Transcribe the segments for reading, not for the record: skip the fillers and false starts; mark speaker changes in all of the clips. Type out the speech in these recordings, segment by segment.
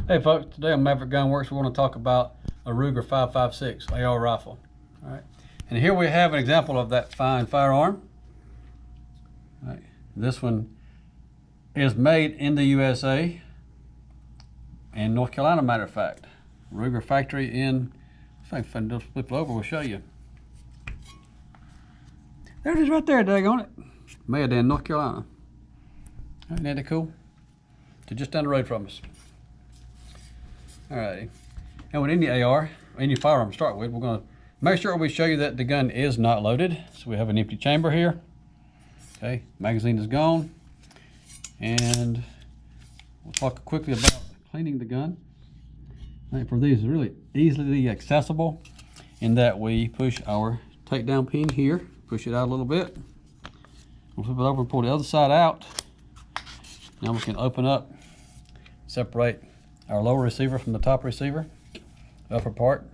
Speaker 1: Hey folks, today on Maverick Gun Works we want to talk about a Ruger 556 AR rifle. All right, and here we have an example of that fine firearm. All right. This one is made in the USA and North Carolina, matter of fact. Ruger factory in, in fact, if I just flip it over, we'll show you. There it is right there, daggone it. Made in North Carolina. Isn't that cool? So just down the road from us. Alrighty, and with any AR, any firearm to start with, we're going to make sure we show you that the gun is not loaded. So we have an empty chamber here. Okay, magazine is gone. And we'll talk quickly about cleaning the gun. For these, really easily accessible in that we push our takedown pin here, push it out a little bit. We'll flip it over and pull the other side out. Now we can open up, separate our lower receiver from the top receiver, upper part.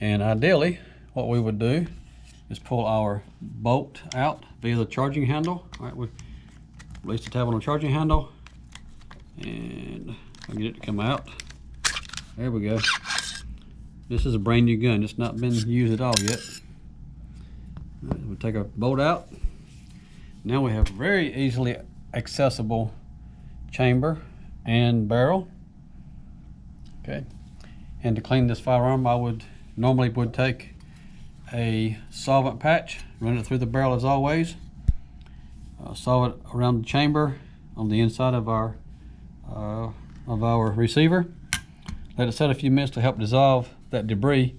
Speaker 1: And ideally, what we would do is pull our bolt out via the charging handle. All right, we release the tab on the charging handle, and I'll get it to come out. There we go. This is a brand new gun. It's not been used at all yet. All right, we'll take our bolt out. Now we have very easily accessible chamber and barrel. Okay, and to clean this firearm, I would normally take a solvent patch, run it through the barrel as always, solve it around the chamber on the inside of our receiver. Let it set a few minutes to help dissolve that debris,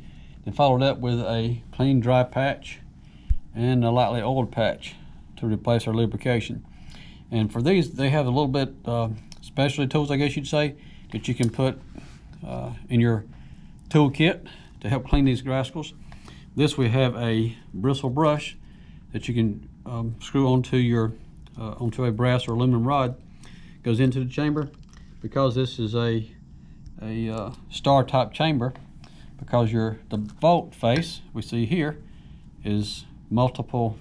Speaker 1: then follow it up with a clean dry patch and a lightly oiled patch to replace our lubrication. And for these, they have a little bit specialty tools, I guess you'd say, that you can put in your tool kit to help clean these rascals. This, we have a bristle brush that you can screw onto your onto a brass or aluminum rod. Goes into the chamber. Because this is a star type chamber, because the bolt face we see here is multiple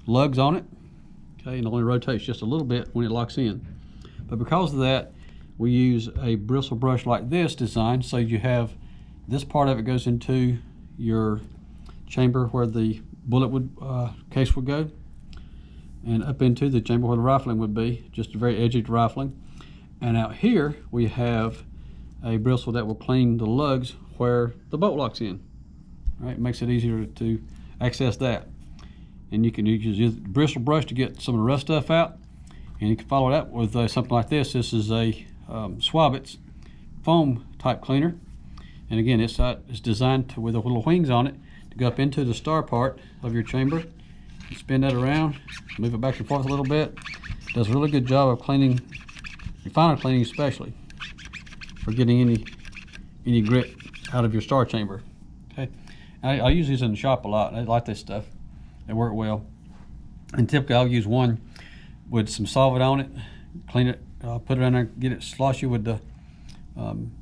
Speaker 1: lugs on it. Okay, and it only rotates just a little bit when it locks in. But because of that, we use a bristle brush like this design, so you have this part of it goes into your chamber where the bullet would case would go, and up into the chamber where the rifling would be, just a very edgy rifling. And out here we have a bristle that will clean the lugs where the bolt locks in. All right, it makes it easier to access that. And you can use the bristle brush to get some of the rough stuff out, and you can follow that with something like this. This is a Swab foam type cleaner, and again, it's designed with the little wings on it to go up into the star part of your chamber. You spin that around, move it back and forth a little bit. It does a really good job of cleaning, refiner cleaning especially, for getting any grit out of your star chamber. Okay, I use these in the shop a lot. I like this stuff. They work well. And typically I'll use one with some solvent on it, clean it, put it in there, get it sloshy with the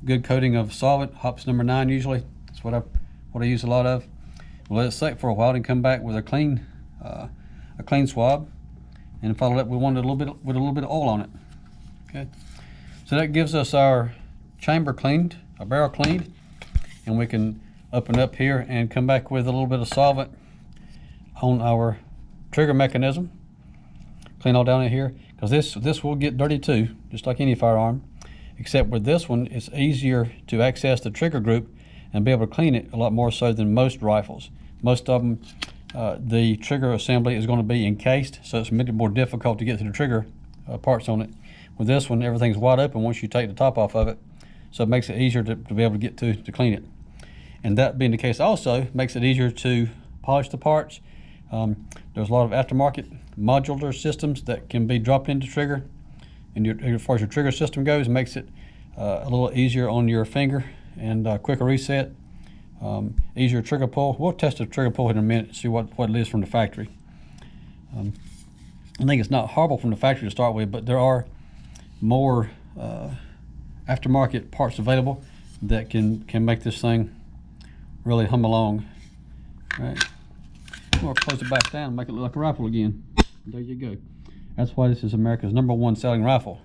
Speaker 1: good coating of solvent, hops number 9 usually. That's what I use a lot of. We'll let it sit for a while and come back with a clean swab, and follow it up with one with a little bit of oil on it. Okay, so that gives us our chamber cleaned, our barrel cleaned, and we can open up here and come back with a little bit of solvent on our trigger mechanism. Clean all down in here, because this will get dirty too, just like any firearm, except with this one it's easier to access the trigger group and be able to clean it a lot more so than most rifles. Most of them, the trigger assembly is going to be encased, so it's a bit more difficult to get to the trigger parts on it. With this one, everything's wide open once you take the top off of it, so it makes it easier to be able to get to clean it. And that being the case also makes it easier to polish the parts. There's a lot of aftermarket modular systems that can be dropped into trigger, and as far as your trigger system goes, it makes it a little easier on your finger, and quicker reset, easier trigger pull. We'll test the trigger pull in a minute, see what it is from the factory. I think it's not horrible from the factory to start with, but there are more aftermarket parts available that can make this thing really hum along. All right. We'll close it back down and make it look like a rifle again. There you go. That's why this is America's #1 selling rifle.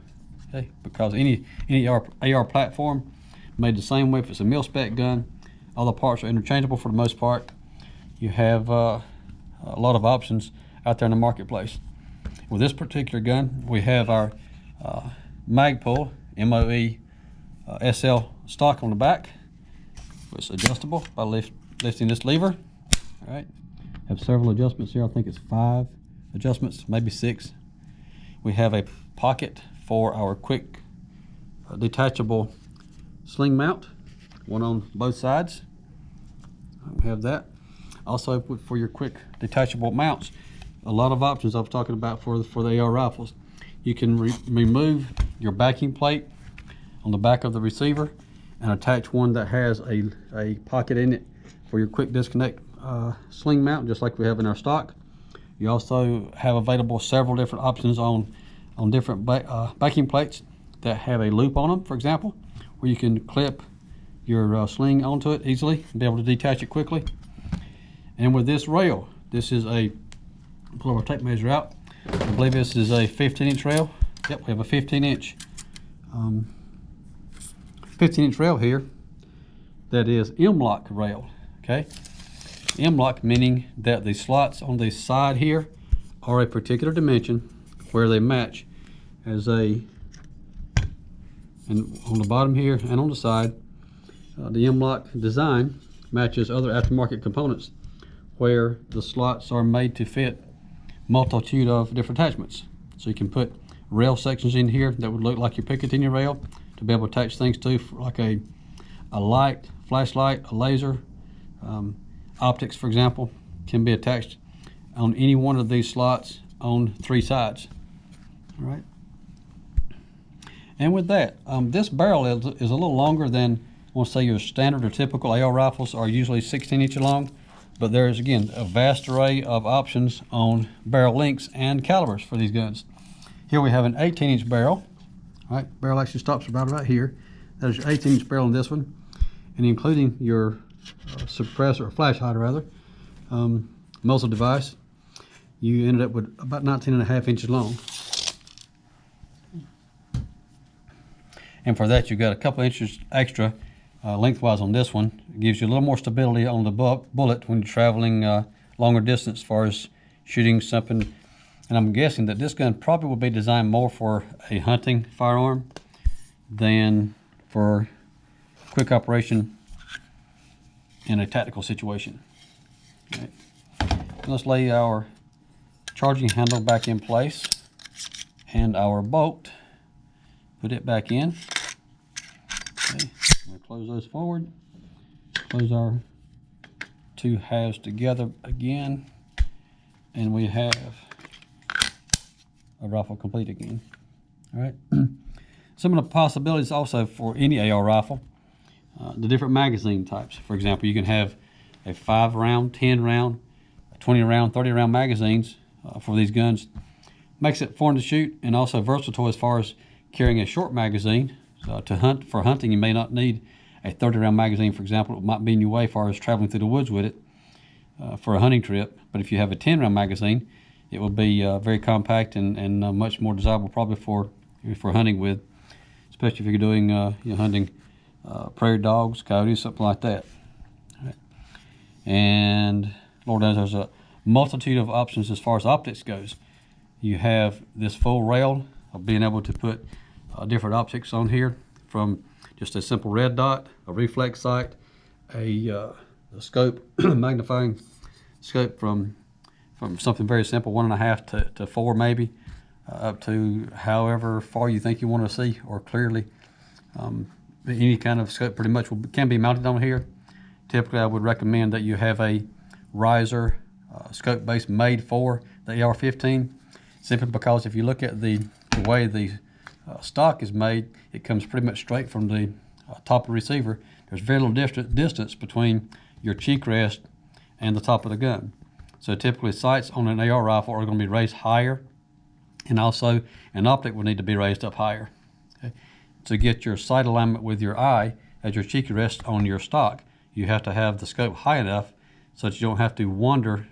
Speaker 1: Okay, because any AR platform made the same way. If it's a mil-spec gun, all the parts are interchangeable for the most part. You have a lot of options out there in the marketplace. With this particular gun, we have our Magpul MOE SL stock on the back. It's adjustable by lifting this lever. All right, have several adjustments here. I think it's 5 adjustments, maybe 6. We have a pocket for our quick detachable sling mount, one on both sides. We have that. Also for your quick detachable mounts, a lot of options I was talking about for the AR rifles. You can remove your backing plate on the back of the receiver and attach one that has a pocket in it for your quick disconnect sling mount, just like we have in our stock. You also have available several different options on different backing plates that have a loop on them, for example, where you can clip your sling onto it easily and be able to detach it quickly. And with this rail, this is pull our tape measure out. I believe this is a 15-inch rail. Yep, we have a 15-inch rail here that is M-lock rail. Okay, M-lock meaning that the slots on the side here are a particular dimension where they match and on the bottom here and on the side, the M-lock design matches other aftermarket components where the slots are made to fit multitude of different attachments. So you can put rail sections in here that would look like your Picatinny rail to be able to attach things to, like a light, flashlight, a laser, optics, for example, can be attached on any one of these slots on 3 sides. All right. And with that, this barrel is a little longer than, I want to say, your standard or typical AR rifles are usually 16 inches long, but there's, again, a vast array of options on barrel lengths and calibers for these guns. Here we have an 18-inch barrel. All right, barrel actually stops about here. That is your 18-inch barrel in this one, and including your suppressor, or flash hider rather, muzzle device, you ended up with about 19.5 inches long. And for that, you've got a couple inches extra lengthwise on this one. It gives you a little more stability on the bullet when you're traveling longer distance as far as shooting something. And I'm guessing that this gun probably will be designed more for a hunting firearm than for quick operation in a tactical situation. Okay. Let's lay our charging handle back in place and our bolt. Put it back in. Okay. We'll close those forward. Close our 2 halves together again, and we have a rifle complete again. All right. Some of the possibilities also for any AR rifle, the different magazine types. For example, you can have a 5-round, 10-round, 20-round, 30-round magazines for these guns. Makes it fun to shoot and also versatile as far as carrying a short magazine. For hunting, you may not need a 30-round magazine, for example. It might be in your way as far as traveling through the woods with it for a hunting trip. But if you have a 10-round magazine, it will be very compact and much more desirable probably for hunting with, especially if you're doing hunting prairie dogs, coyotes, something like that. All right. And Lord knows there's a multitude of options as far as optics goes. You have this full rail of being able to put different optics on here, from just a simple red dot, a reflex sight, a scope, magnifying scope from something very simple, 1.5 to 4 maybe, up to however far you think you want to see or clearly. Any kind of scope pretty much can be mounted on here. Typically, I would recommend that you have a riser scope base made for the AR-15, simply because if you look at the way the stock is made, it comes pretty much straight from the top of the receiver. There's very little distance between your cheek rest and the top of the gun. So typically sights on an AR rifle are going to be raised higher, and also an optic will need to be raised up higher. Okay? To get your sight alignment with your eye as your cheek rests on your stock, you have to have the scope high enough so that you don't have to wander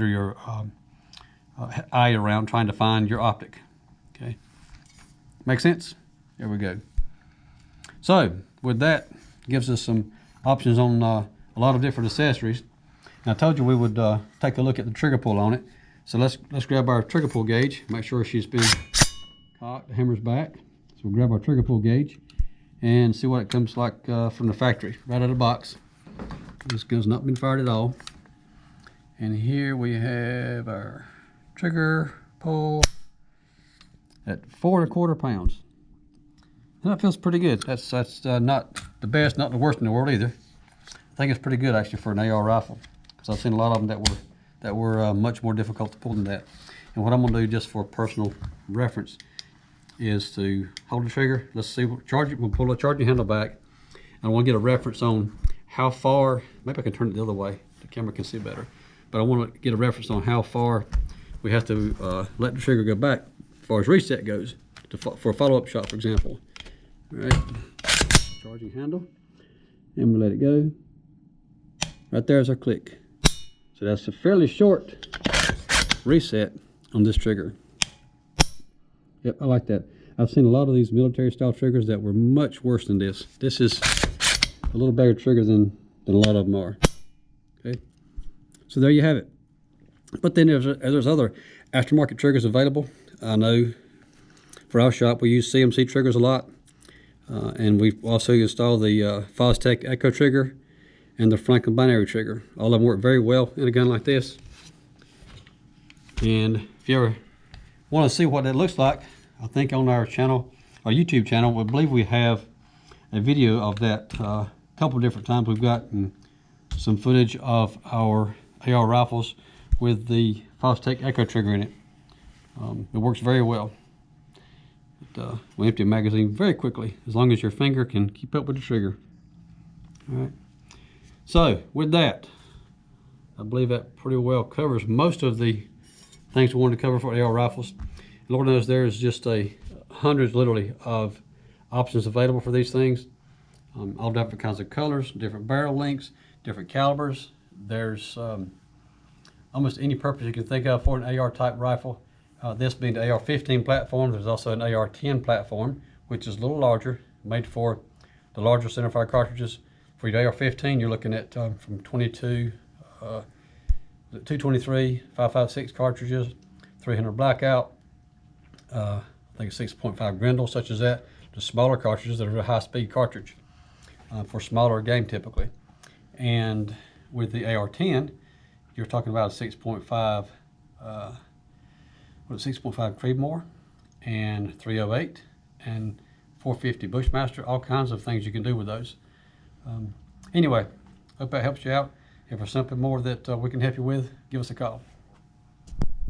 Speaker 1: your eye around trying to find your optic. Okay. Make sense? There we go. So with that, gives us some options on a lot of different accessories. And I told you we would take a look at the trigger pull on it. So let's grab our trigger pull gauge. Make sure she's been cocked, the hammer's back. So we'll grab our trigger pull gauge and see what it comes like from the factory, right out of the box. This gun's not been fired at all. And here we have our trigger pull at 4 1/4 pounds. And that feels pretty good. That's not the best, not the worst in the world either. I think it's pretty good actually for an AR rifle, because I've seen a lot of them that were much more difficult to pull than that. And what I'm gonna do, just for personal reference, is to hold the trigger. Let's see what charge it. We'll pull the charging handle back. And I want to get a reference on how far. Maybe I can turn it the other way. The camera can see better. But I want to get a reference on how far we have to let the trigger go back as far as reset goes for a follow-up shot, for example. All right, charging handle, and we let it go. Right there is our click. So that's a fairly short reset on this trigger. Yep, I like that. I've seen a lot of these military style triggers that were much worse than this. This is a little better trigger than a lot of them are. Okay, so there you have it. But then there's other aftermarket triggers available. I know for our shop we use CMC triggers a lot, and we've also installed the Fostech Echo trigger and the Franklin binary trigger. All of them work very well in a gun like this. And if you ever want to see what that looks like, I think on our channel, our YouTube channel, I believe we have a video of that a couple of different times. We've gotten some footage of our AR rifles with the Fostech Echo trigger in it. It works very well. We empty a magazine very quickly, as long as your finger can keep up with the trigger. All right. So with that, I believe that pretty well covers most of the things we wanted to cover for AR rifles. Lord knows there is just hundreds literally of options available for these things. All different kinds of colors, different barrel lengths, different calibers. There's almost any purpose you can think of for an AR type rifle. This being the AR-15 platform, there's also an AR-10 platform, which is a little larger, made for the larger centerfire cartridges. For your AR-15, you're looking at from 22, 223, 556 cartridges, 300 blackout, I think a 6.5 Grendel, such as that. The smaller cartridges that are a high-speed cartridge for smaller game typically. And with the AR-10, you're talking about a 6.5 Creedmoor and 308 and 450 Bushmaster, all kinds of things you can do with those. Anyway, hope that helps you out. If there's something more that we can help you with, give us a call.